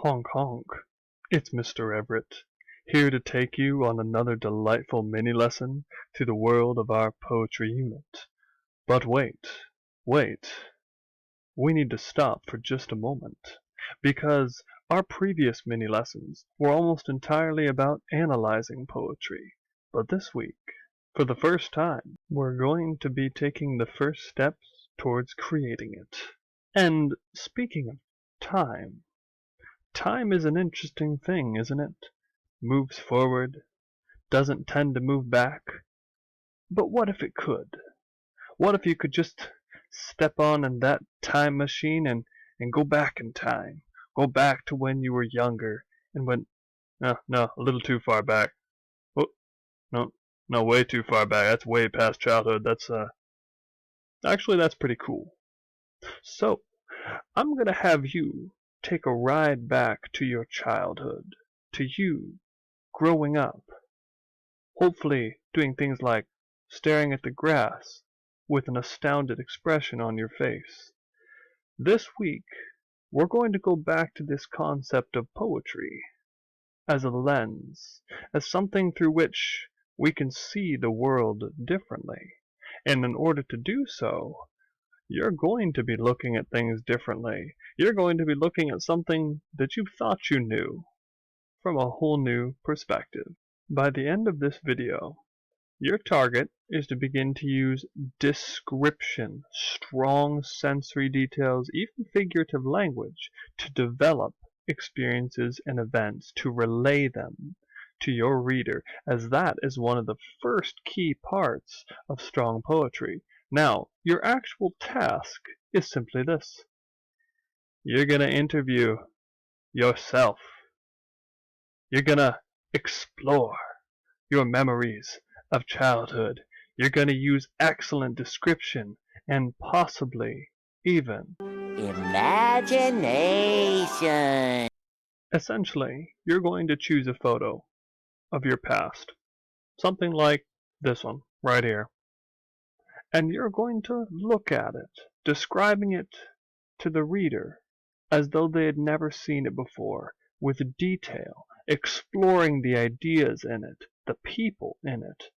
Honk honk. It's Mr. Everett, here to take you on another delightful mini-lesson to the world of our poetry unit. But wait, we need to stop for just a moment, because our previous mini-lessons were almost entirely about analyzing poetry. But this week, for the first time, we're going to be taking the first steps towards creating it. And speaking of time, time is an interesting thing, isn't it? Moves forward, doesn't tend to move back. But what if it could? What if you could just step on in that time machine and go back in time? Go back to when you were younger and when... No, a little too far back. Oh, no, way too far back. That's way past childhood. Actually, that's pretty cool. So, I'm gonna have you take a ride back to your childhood, to you growing up, hopefully doing things like staring at the grass with an astounded expression on your face. This week, we're going to go back to this concept of poetry as a lens, as something through which we can see the world differently. And in order to do so, you're going to be looking at things differently. You're going to be looking at something that you thought you knew from a whole new perspective. By the end of this video, your target is to begin to use description, strong sensory details, even figurative language, to develop experiences and events, to relay them to your reader, as that is one of the first key parts of strong poetry. Now, your actual task is simply this. You're going to interview yourself. You're going to explore your memories of childhood. You're going to use excellent description and possibly even imagination. Essentially, you're going to choose a photo of your past. Something like this one right here. And you're going to look at it, describing it to the reader as though they had never seen it before, with detail, exploring the ideas in it, the people in it,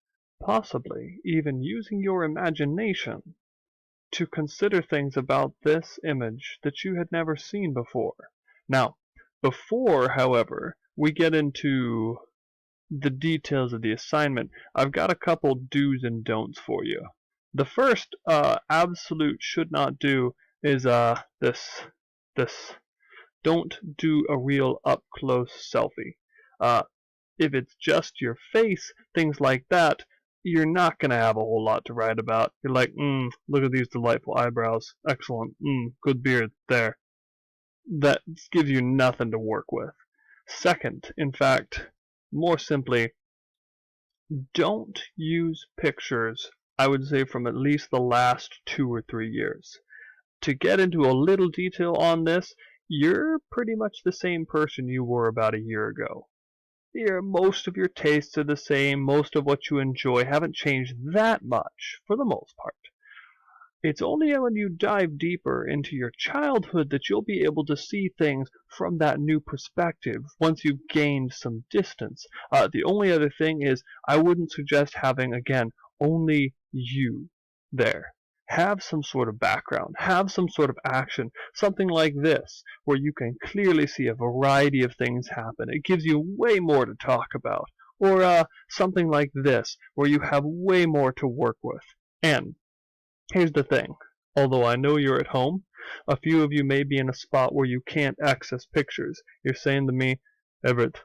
possibly even using your imagination to consider things about this image that you had never seen before. Now, before, however, we get into the details of the assignment, I've got a couple do's and don'ts for you. The first absolute should not do is this. Don't do a real up close selfie. If it's just your face, things like that, you're not gonna have a whole lot to write about. You're like, look at these delightful eyebrows, excellent, good beard there. That gives you nothing to work with. Second, in fact, more simply, don't use pictures, I would say, from at least the last 2 or 3 years. To get into a little detail on this, you're pretty much the same person you were about a year ago. Most of your tastes are the same, most of what you enjoy haven't changed that much, for the most part. It's only when you dive deeper into your childhood that you'll be able to see things from that new perspective once you've gained some distance. The only other thing is, I wouldn't suggest having, again, only you there. Have some sort of background, have some sort of action, something like this, where you can clearly see a variety of things happen. It gives you way more to talk about. Or something like this, where you have way more to work with. And here's the thing. Although I know you're at home, a few of you may be in a spot where you can't access pictures. You're saying to me, Everett,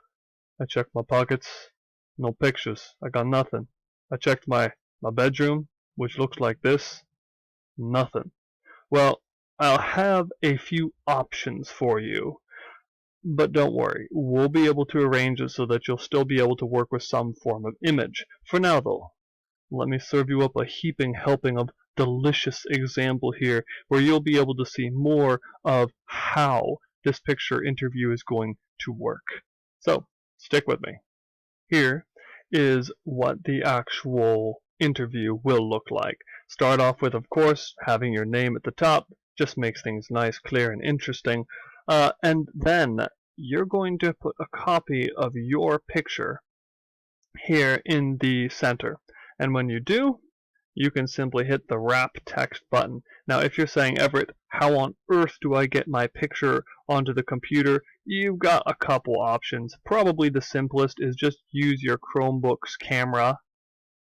I checked my pockets, no pictures, I got nothing. I checked my bedroom, which looks like this, nothing. Well, I'll have a few options for you. But don't worry, we'll be able to arrange it so that you'll still be able to work with some form of image. For now, though, let me serve you up a heaping helping of delicious example here, where you'll be able to see more of how this picture interview is going to work. So, stick with me. Here is what the actual interview will look like. Start off with, of course, having your name at the top. Just makes things nice, clear, and interesting. And then you're going to put a copy of your picture here in the center. And when you do, you can simply hit the wrap text button. Now, if you're saying, Everett, how on earth do I get my picture onto the computer? You've got a couple options. Probably the simplest is just use your Chromebook's camera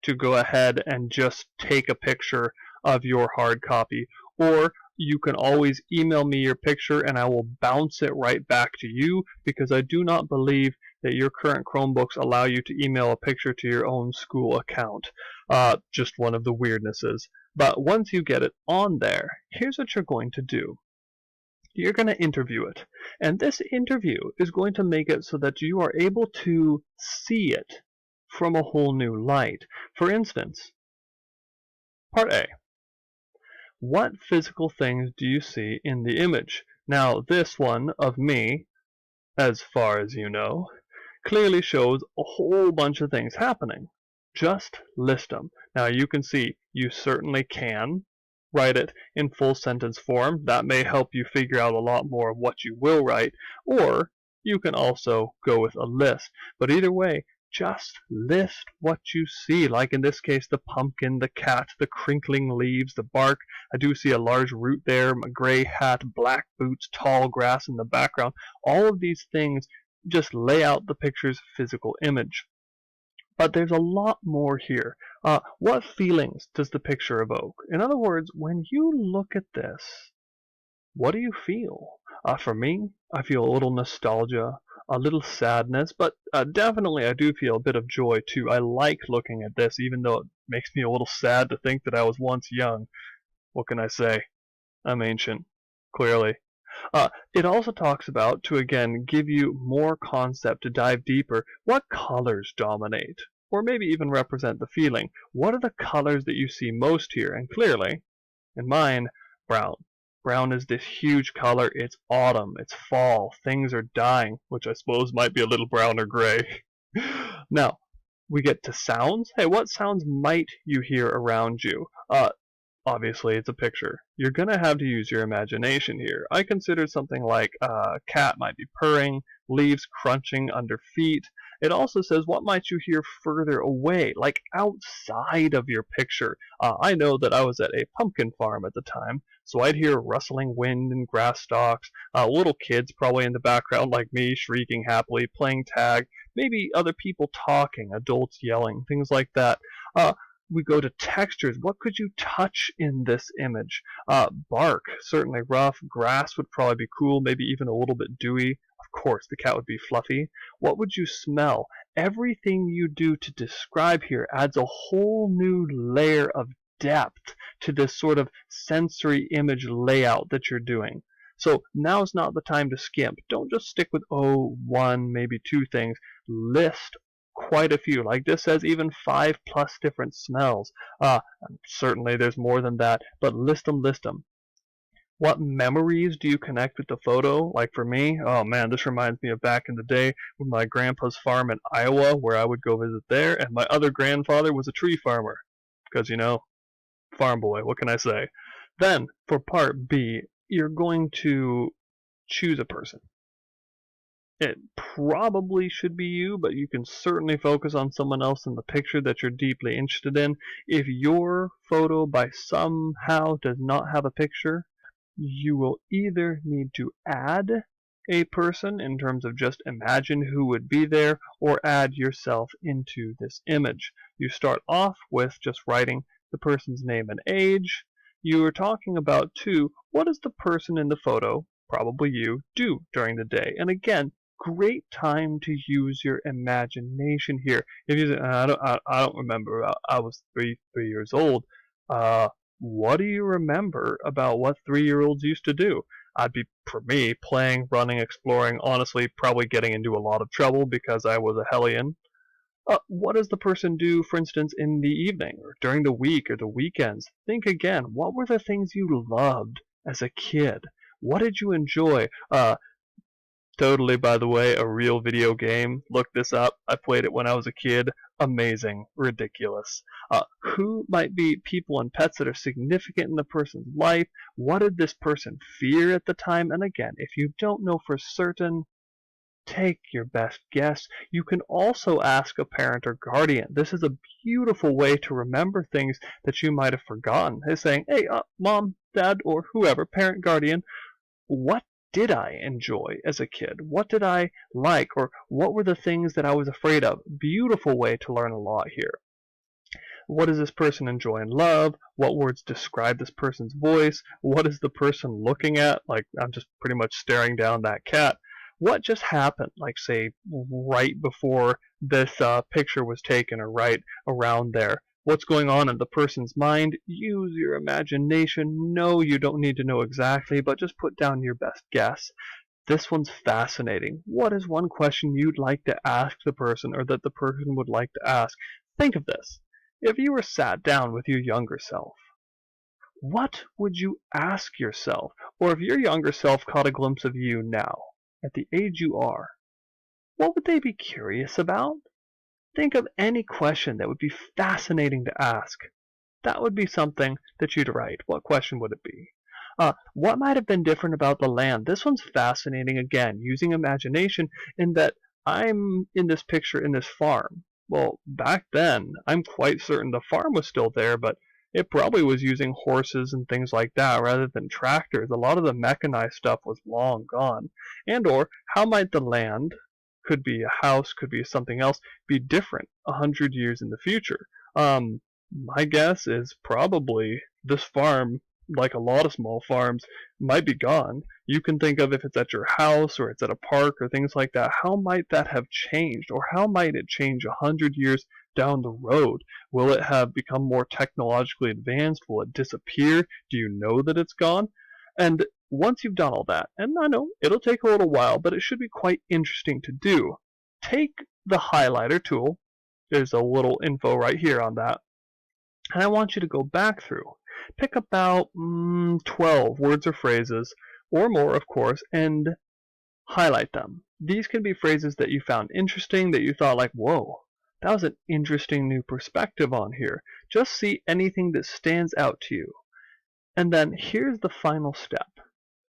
to go ahead and just take a picture of your hard copy. Or you can always email me your picture and I will bounce it right back to you, because I do not believe that your current Chromebooks allow you to email a picture to your own school account. Just one of the weirdnesses. But once you get it on there, here's what you're going to do. You're going to interview it. And this interview is going to make it so that you are able to see it from a whole new light. For instance, part A. What physical things do you see in the image? Now, this one of me, as far as you know, clearly shows a whole bunch of things happening. Just list them. Now, you can see you certainly can write it in full sentence form. That may help you figure out a lot more of what you will write, or you can also go with a list. But either way, just list what you see, like in this case, the pumpkin, the cat, the crinkling leaves, the bark. I do see a large root there, a gray hat, black boots, tall grass in the background. All of these things just lay out the picture's physical image. But there's a lot more here. What feelings does the picture evoke? In other words, when you look at this, what do you feel? For me, I feel a little nostalgia, a little sadness, but definitely I do feel a bit of joy too. I like looking at this, even though it makes me a little sad to think that I was once young. What can I say? I'm ancient, clearly. It also talks about, to again give you more concept to dive deeper, what colors dominate, or maybe even represent the feeling. What are the colors that you see most here? And clearly, in mine, brown. Brown is this huge color. It's autumn. It's fall. Things are dying, which I suppose might be a little brown or gray. Now, we get to sounds. Hey, what sounds might you hear around you? Obviously, it's a picture. You're going to have to use your imagination here. I consider something like a cat might be purring, leaves crunching under feet. It also says what might you hear further away, like outside of your picture. I know that I was at a pumpkin farm at the time, so I'd hear rustling wind and grass stalks, little kids probably in the background like me shrieking happily, playing tag, maybe other people talking, adults yelling, things like that. We go to textures. What could you touch in this image? Bark, certainly rough. Grass would probably be cool, maybe even a little bit dewy. Of course, the cat would be fluffy. What would you smell? Everything you do to describe here adds a whole new layer of depth to this sort of sensory image layout that you're doing. So now's not the time to skimp. Don't just stick with, one, maybe two things. List quite a few. Like this says even 5+ different smells. Certainly there's more than that, but list them, list them. What memories do you connect with the photo? Like for me, oh man, this reminds me of back in the day with my grandpa's farm in Iowa, where I would go visit there, and my other grandfather was a tree farmer. Because, farm boy, what can I say? Then, for part B, you're going to choose a person. It probably should be you, but you can certainly focus on someone else in the picture that you're deeply interested in. If your photo by somehow does not have a picture, you will either need to add a person in terms of just imagine who would be there, or add yourself into this image. You start off with just writing the person's name and age. You are talking about, too, what does the person in the photo, probably you, do during the day? And again, great time to use your imagination here. If you say, I don't remember, I was three years old. What do you remember about what 3-year-olds used to do? I'd be, for me, playing, running, exploring, honestly, probably getting into a lot of trouble because I was a hellion. What does the person do, for instance, in the evening, or during the week, or the weekends? Think again. What were the things you loved as a kid? What did you enjoy? Totally, by the way, a real video game. Look this up. I played it when I was a kid. Amazing. Ridiculous. Who might be people and pets that are significant in the person's life? What did this person fear at the time? And again, if you don't know for certain, Take your best guess. You can also ask a parent or guardian. This is a beautiful way to remember things that you might have forgotten. It's saying, hey, mom, dad, or whoever, parent, guardian, what did I enjoy as a kid? What did I like? Or what were the things that I was afraid of? Beautiful way to learn a lot here. What does this person enjoy and love? What words describe this person's voice? What is the person looking at? Like, I'm just pretty much staring down that cat. What just happened? Like, say, right before this picture was taken, or right around there. What's going on in the person's mind? Use your imagination. No, you don't need to know exactly, but just put down your best guess. This one's fascinating. What is one question you'd like to ask the person, or that the person would like to ask? Think of this. If you were sat down with your younger self, what would you ask yourself? Or if your younger self caught a glimpse of you now, at the age you are, what would they be curious about? Think of any question that would be fascinating to ask. That would be something that you'd write. What question would it be? What might have been different about the land? This one's fascinating again, using imagination, in that I'm in this picture in this farm. Well, back then, I'm quite certain the farm was still there, but it probably was using horses and things like that rather than tractors. A lot of the mechanized stuff was long gone. And or, how might the land, could be a house, could be something else, be different 100 years in the future? My guess is probably this farm, like a lot of small farms, might be gone. You can think of, if it's at your house or it's at a park or things like that, how might that have changed? Or how might it change 100 years down the road? Will it have become more technologically advanced? Will it disappear? Do you know that it's gone? And once you've done all that, and I know it'll take a little while, but it should be quite interesting to do, take the highlighter tool. There's a little info right here on that. And I want you to go back through. Pick about 12 words or phrases, or more, of course, and highlight them. These can be phrases that you found interesting, that you thought, like, whoa, that was an interesting new perspective on here. Just see anything that stands out to you. And then here's the final step.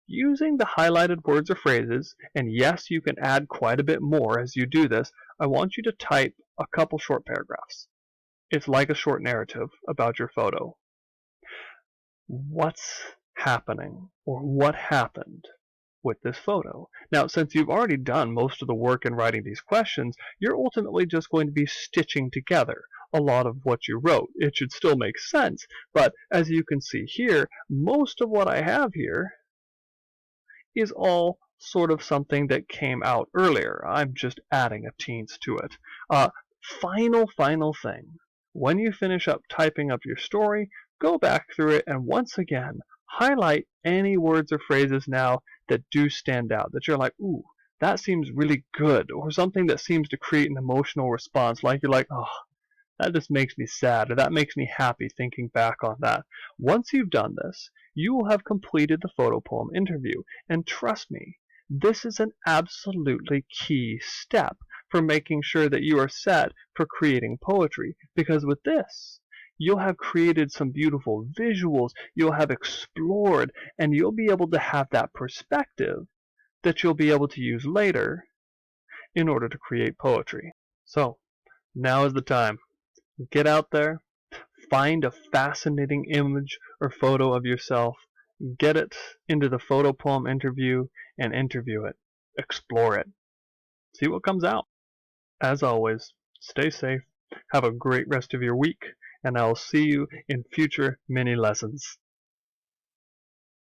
Using the highlighted words or phrases, and yes, you can add quite a bit more as you do this, I want you to type a couple short paragraphs. It's like a short narrative about your photo. What's happening, or what happened with this photo? Now, since you've already done most of the work in writing these questions, you're ultimately just going to be stitching together a lot of what you wrote. It should still make sense, but as you can see here, most of what I have here is all sort of something that came out earlier. I'm just adding a teens to it. Final thing. When you finish up typing up your story, go back through it and once again highlight any words or phrases now that do stand out, that you're like, ooh, that seems really good, or something that seems to create an emotional response, like you're like, oh, that just makes me sad, or that makes me happy thinking back on that. Once you've done this, you will have completed the photo poem interview, and trust me, this is an absolutely key step for making sure that you are set for creating poetry, because with this, you'll have created some beautiful visuals, you'll have explored, and you'll be able to have that perspective that you'll be able to use later in order to create poetry. So, now is the time. Get out there, find a fascinating image or photo of yourself, get it into the photo poem interview, and interview it. Explore it. See what comes out. As always, stay safe, have a great rest of your week, and I'll see you in future mini lessons.